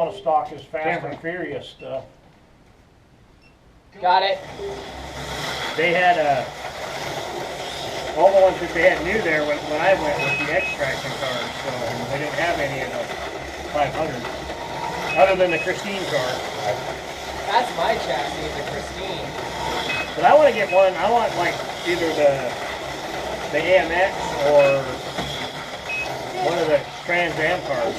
want to stock this Fast and Furious stuff. Got it. They had all the ones that they had new there when I went with the extraction cars, so they didn't have any of the 500s, other than the Christine car. That's my chassis, the Christine. But I want to get one. I want like either the AMX or one of the Trans Am cars.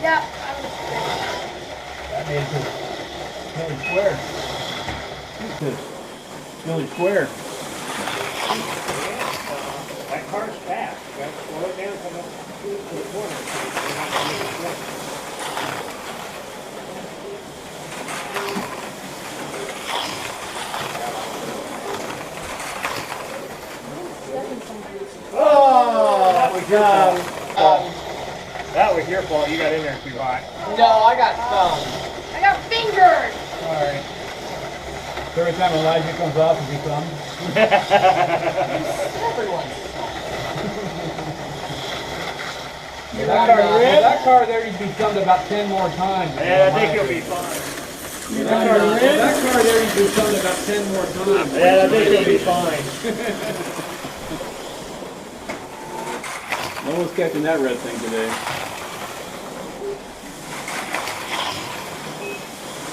Yeah. That means it's Philly Square. It's Philly Square. That car's fast. You got to slow it down from up to the corner. You're not gonna make it slip. Oh, that was your fault. That was your fault. You got in there too hot. No, I got thumbed. I got fingered. Alright. Every time Elijah comes off, he comes. Everyone's That car's already been thumbed about 10 more times. Yeah, I think you'll be fine. That car's already been thumbed about 10 more times. Yeah, I think you'll be fine. No one's catching that red thing today.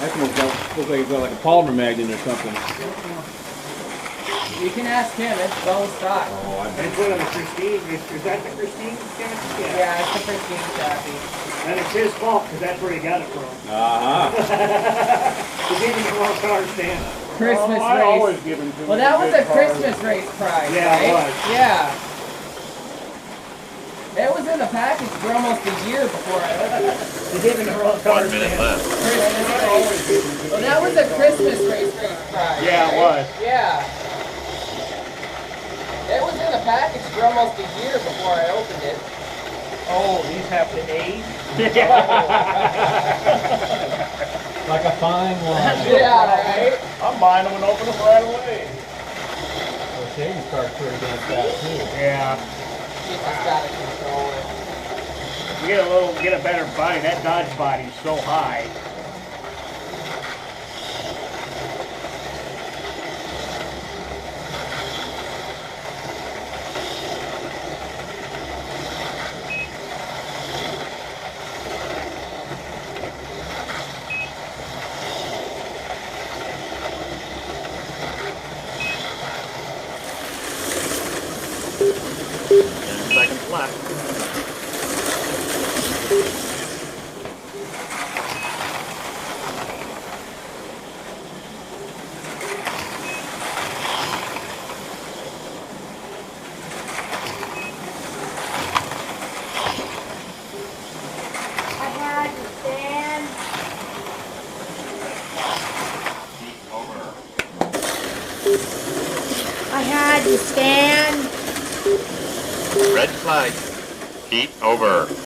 That looks like it's got like a polymer magnet or something. You can ask him, it's bone stock. Oh, I That's one of the Christine. Is that the Christine chassis? Yeah, it's the Christine chassis. And it's his fault because that's where he got it from. He gave me the wrong car stand. Christmas I race. always give him to Well, that was a Christmas race prize, Yeah, right? it was. Yeah. It was in the package for almost a year before I opened it. He gave me the wrong car 1 minute stand. left. Christmas race. Well, that was a Christmas race prize. Yeah, it right? was. Yeah. It was in the package for almost a year before I opened it. Oh, these have to age? like a fine wine. Yeah, right? I'm buying them and opening them right away. Well, Shady's car's pretty damn fast too. Yeah. You just gotta control it. You get a better body. That Dodge body's so high. Seconds left. I had to stand. Over. I had to stand. Red flag. Heat over.